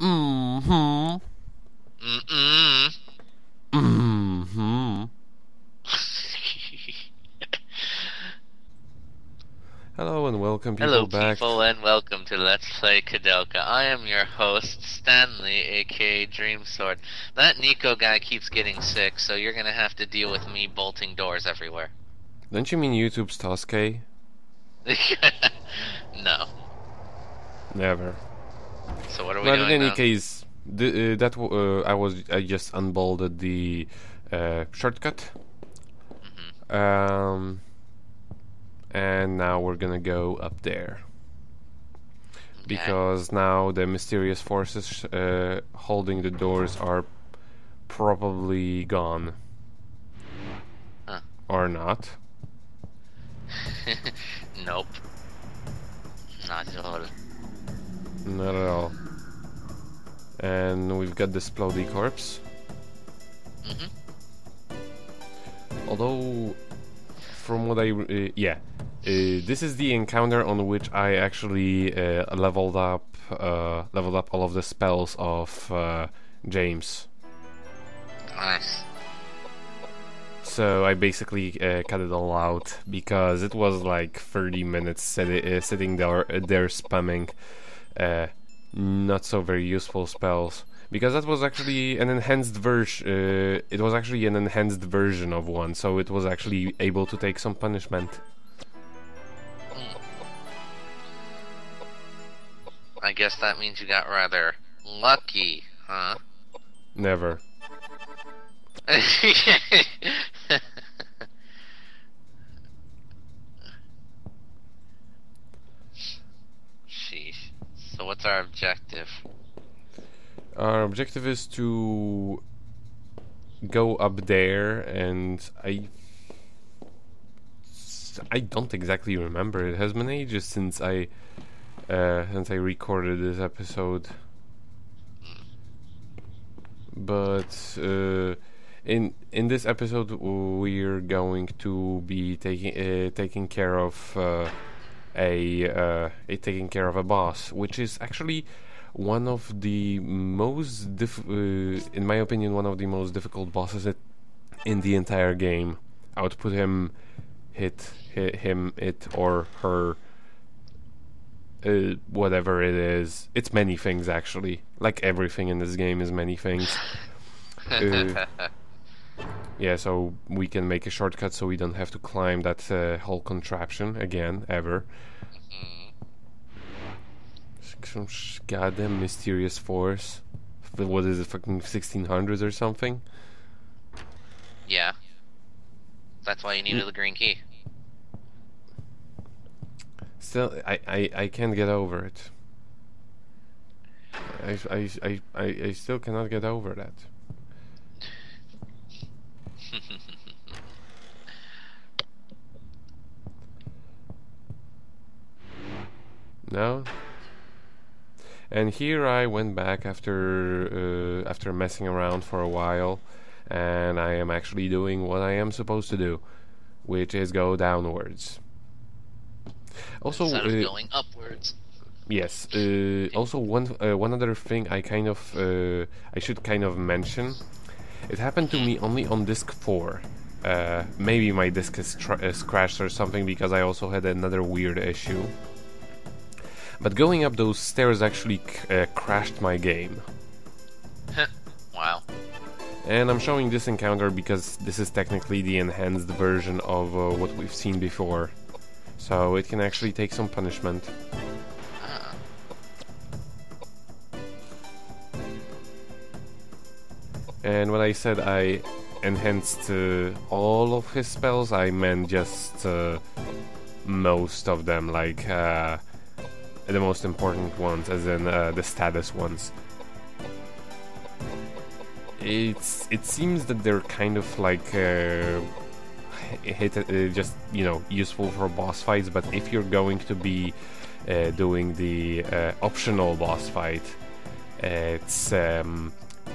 Mm-hmm. Mm-mm. Mm-hmm. Hello and welcome Hello, people back. people, and welcome to Let's Play Koudelka. I am your host, Stanley, aka Dreamsword. That Nico guy keeps getting sick, so you're gonna have to deal with me bolting doors everywhere. Don't you mean YouTube's Tosuke? No. Never. So what are we But in doing any now? case, I just unbolted the shortcut. Mm-hmm. And now we're gonna go up there. Okay. Because now the mysterious forces holding the doors are probably gone. Huh. Or not. Nope. Not at all. Not at all. And we've got this Splody corpse. Mm-hmm. Although, from what this is the encounter on which I actually leveled up all of the spells of James. Nice. So I basically cut it all out because it was like 30 minutes sitting there spamming not so very useful spells. Because that was actually an enhanced version. It was actually an enhanced version of one, so it was actually able to take some punishment. I guess that means you got rather lucky, huh? Never. Sheesh. So what's our objective? Our objective is to go up there, and I don't exactly remember. It has been ages since I recorded this episode. But in this episode, we're going to be taking care of taking care of a boss, which is actually one of the most in my opinion, one of the most difficult bosses in the entire game. I would put him, it or her, whatever it is. It's many things actually. Like everything in this game is many things. Yeah, so we can make a shortcut so we don't have to climb that whole contraption again, ever. Some goddamn mysterious force. What is it, fucking 1600s or something? Yeah. That's why you needed the green key. Still, I can't get over it. I still cannot get over that. No? And here I went back after messing around for a while, and I am actually doing what I am supposed to do, which is go downwards. Also, instead of going upwards. Yes. Also, one other thing I should kind of mention. It happened to me only on disc 4. Maybe my disc is crashed or something, because I also had another weird issue. But going up those stairs actually crashed my game. Wow. And I'm showing this encounter because this is technically the enhanced version of what we've seen before. So it can actually take some punishment. And when I said I enhanced all of his spells, I meant just most of them, like the most important ones, as in the status ones. It seems that they're kind of like just, you know, useful for boss fights, but if you're going to be doing the optional boss fight, it's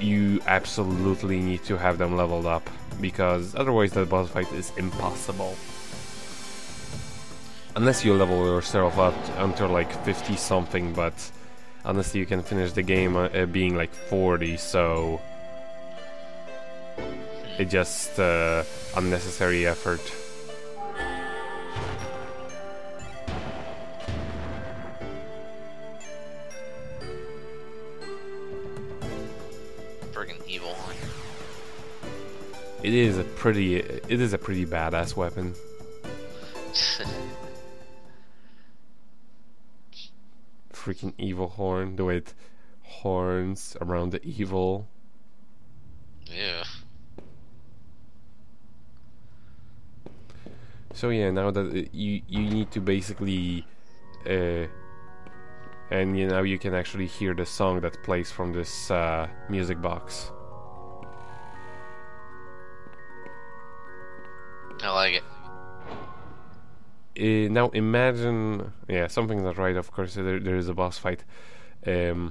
you absolutely need to have them leveled up, because otherwise the boss fight is impossible. Unless you level yourself up until like 50 something, but honestly, you can finish the game being like 40, so it just unnecessary effort. Friggin' evil one. It is a pretty badass weapon. Freaking evil horn, the way it horns around the evil. Yeah. So yeah, now that you need to basically, and now you can actually hear the song that plays from this music box. I like it. Now imagine, yeah, something's not right. Of course, there is a boss fight. I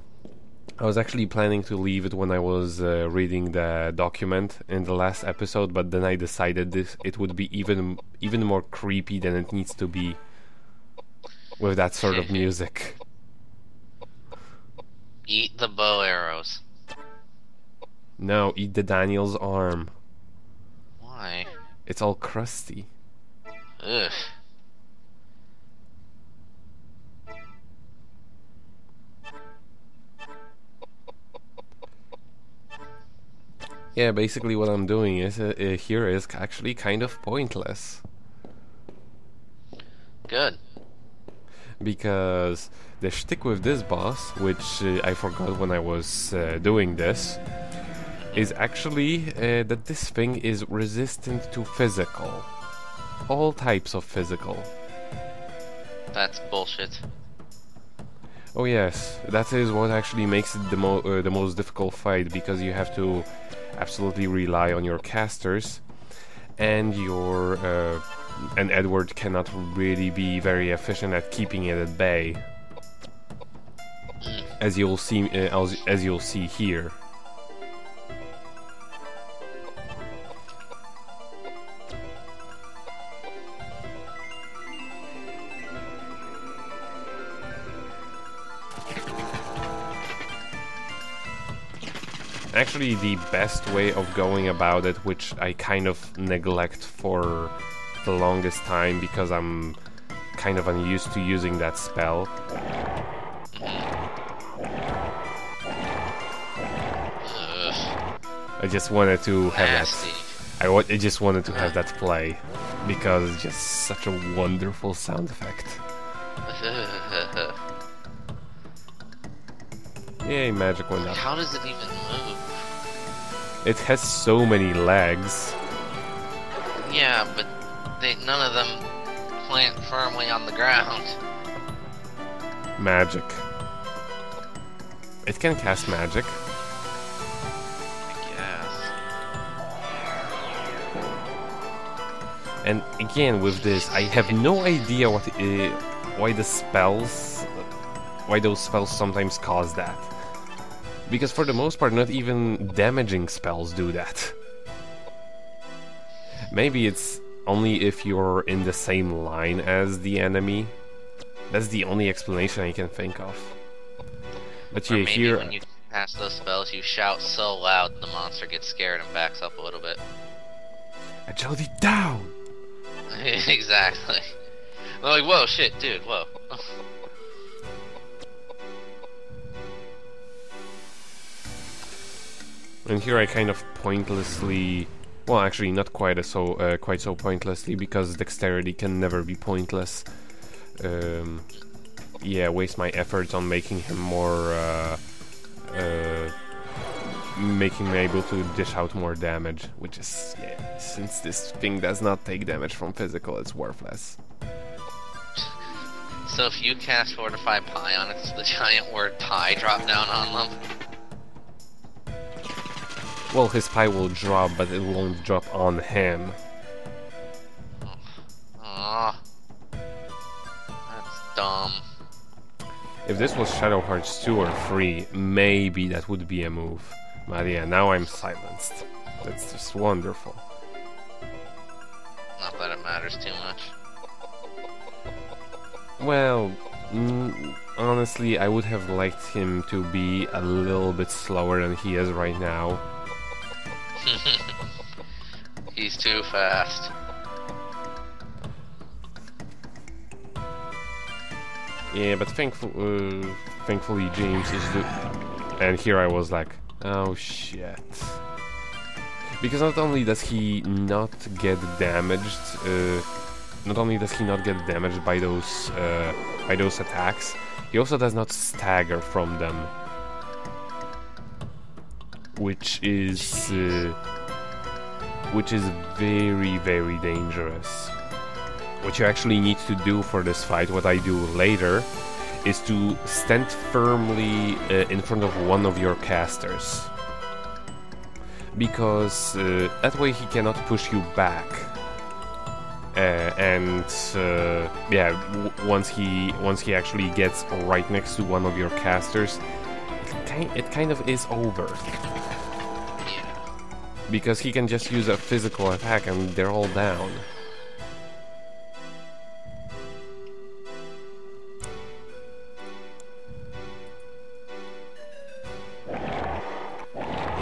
was actually planning to leave it when I was reading the document in the last episode, but then I decided it would be even more creepy than it needs to be with that sort of music. Eat the bow arrows. No, eat the Daniel's arm. Why? It's all crusty. Ugh. Yeah, basically what I'm doing is here is actually kind of pointless. Good. Because the shtick with this boss, which I forgot when I was doing this, is actually that this thing is resistant to physical. All types of physical. That's bullshit. Oh yes, that is what actually makes it the most difficult fight, because you have to absolutely rely on your casters, and your and Edward cannot really be very efficient at keeping it at bay, as you'll see as you'll see here. Actually, the best way of going about it, which I kind of neglect for the longest time because I'm kind of unused to using that spell. I just wanted to have that. I just wanted to have that play because it's just such a wonderful sound effect. Yay, magic went up. How does it even move? It has so many legs. Yeah, but none of them plant firmly on the ground. Magic. It can cast magic. I guess. And again, with this, I have no idea why those spells sometimes cause that. Because for the most part, not even damaging spells do that. Maybe it's only if you're in the same line as the enemy. That's the only explanation I can think of. But Or yeah, maybe here... when you cast those spells, you shout so loud the monster gets scared and backs up a little bit. Agility down! Exactly. They're like, whoa, shit, dude, whoa. And here I kind of pointlessly... Well, actually, not quite so pointlessly, because dexterity can never be pointless. Yeah, waste my efforts on making him more... making me able to dish out more damage, which is... Yeah, since this thing does not take damage from physical, it's worthless. So if you cast Fortify Pie on it, does the giant word pie drop down on them? Well, his pie will drop, but it won't drop on him. Aw. That's dumb. If this was Shadow Hearts 2 or 3, maybe that would be a move. But yeah, now I'm silenced. That's just wonderful. Not that it matters too much. Well, Honestly, I would have liked him to be a little bit slower than he is right now. He's too fast. Yeah, but thankfully James is and here I was like, oh shit. Because not only does he not get damaged, by those attacks, he also does not stagger from them, which is very, very dangerous. What you actually need to do for this fight, what I do later, is to stand firmly in front of one of your casters. Because that way he cannot push you back. Once he actually gets right next to one of your casters, it kind of is over. Because he can just use a physical attack and they're all down.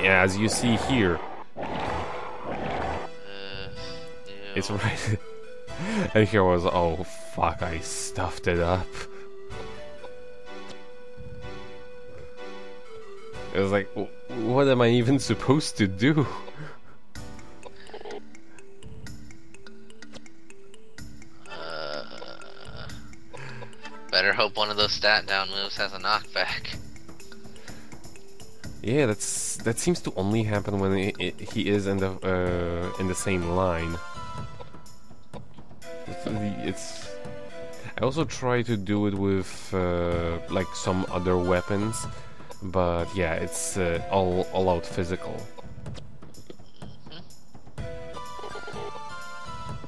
Yeah, as you see here, it's right. And here was, oh fuck, I stuffed it up. It was like, what am I even supposed to do? Better hope one of those stat down moves has a knockback. Yeah, that seems to only happen when he is in the same line. I also try to do it with like some other weapons, but yeah, it's all out physical.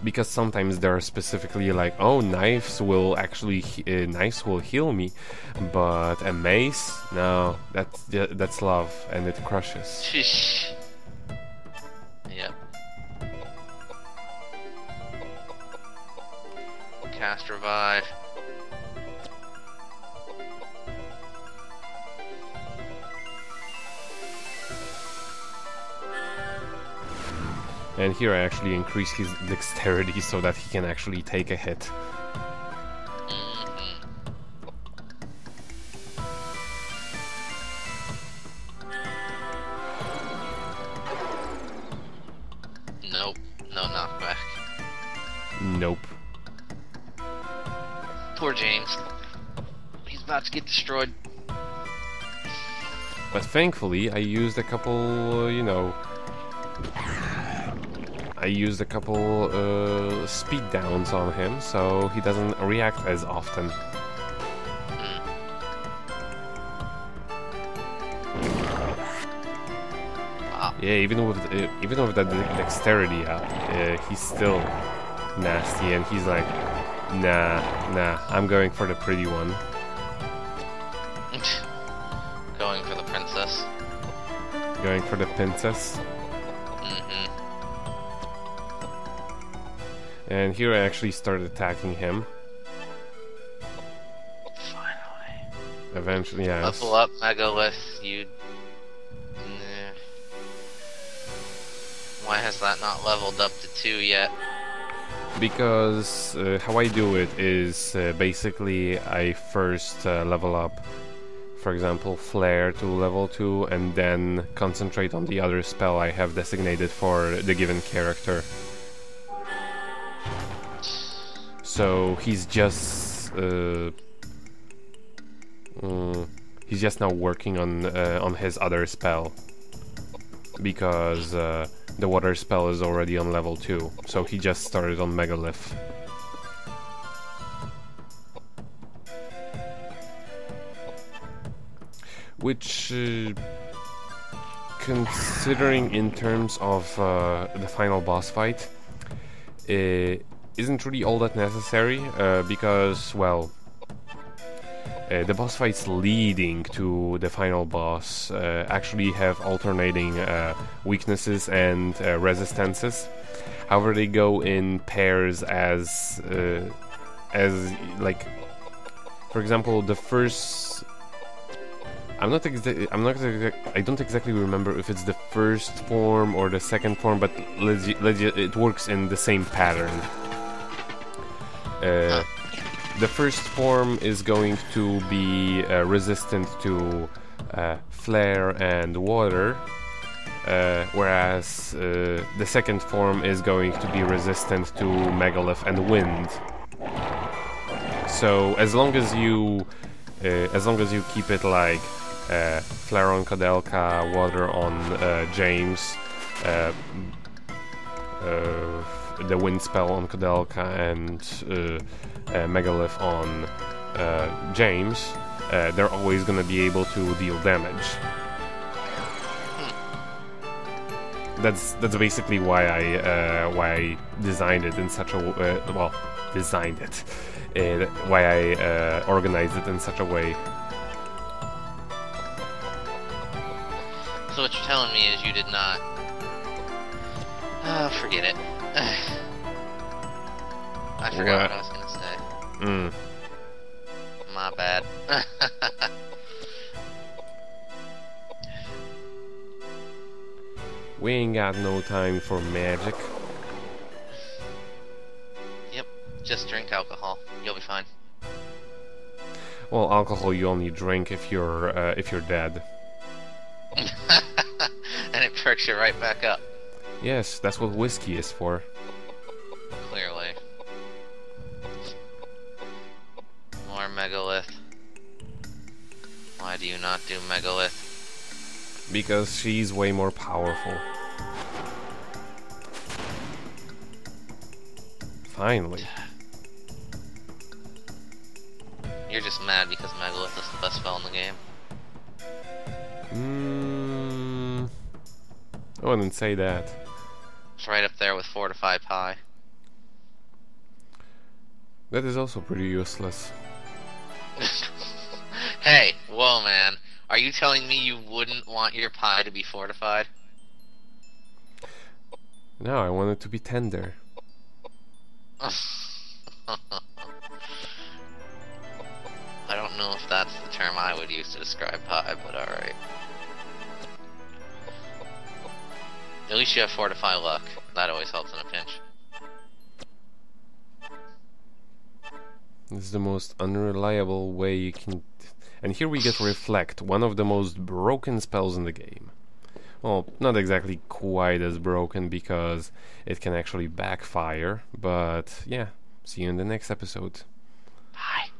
Because sometimes they're specifically like, oh, knives will heal me, but a mace, no, that's love, and it crushes. Yep. Cast revive. And here I actually increase his dexterity so that he can actually take a hit. Nope, no knockback. Nope. Poor James. He's about to get destroyed. But thankfully, I used a couple, speed downs on him, so he doesn't react as often. Wow. Yeah, even with that dexterity up, he's still nasty, and he's like, nah, I'm going for the pretty one. Going for the princess. Going for the princess. And here I actually started attacking him. Finally. Eventually, yes. Level up, Megalith, you... Why has that not leveled up to 2 yet? Because how I do it is basically I first level up, for example, Flare to level 2, and then concentrate on the other spell I have designated for the given character. So he's just now working on his other spell, because the water spell is already on level 2, so he just started on Megalith. Which, considering in terms of the final boss fight, isn't really all that necessary, because, well, the boss fights leading to the final boss actually have alternating weaknesses and resistances. However, they go in pairs as like For example, the first. I don't exactly remember if it's the first form or the second form, but it works in the same pattern. The first form is going to be resistant to flare and water, whereas the second form is going to be resistant to megalith and wind. So as long as you keep it like flare on Koudelka, water on James, the wind spell on Koudelka, and megalith on James, they're always going to be able to deal damage. That's basically why I designed it in such a why I organized it in such a way. So what you're telling me is you did not... Oh, forget it. I forgot what I was gonna say. My bad. We ain't got no time for magic. Yep, just drink alcohol. You'll be fine. Well, alcohol you only drink if you're dead. And it perks you right back up. Yes, that's what whiskey is for. Clearly. More megalith. Why do you not do megalith? Because she's way more powerful. Finally. You're just mad because megalith is the best spell in the game. I wouldn't say that. It's right up there with Fortify Pie. That is also pretty useless. Hey, whoa man. Are you telling me you wouldn't want your pie to be fortified? No, I want it to be tender. I don't know if that's the term I would use to describe pie, but alright. At least you have Fortify Luck. That always helps in a pinch. This is the most unreliable way you can... And here we get Reflect, one of the most broken spells in the game. Well, not exactly quite as broken because it can actually backfire, but yeah, see you in the next episode. Bye.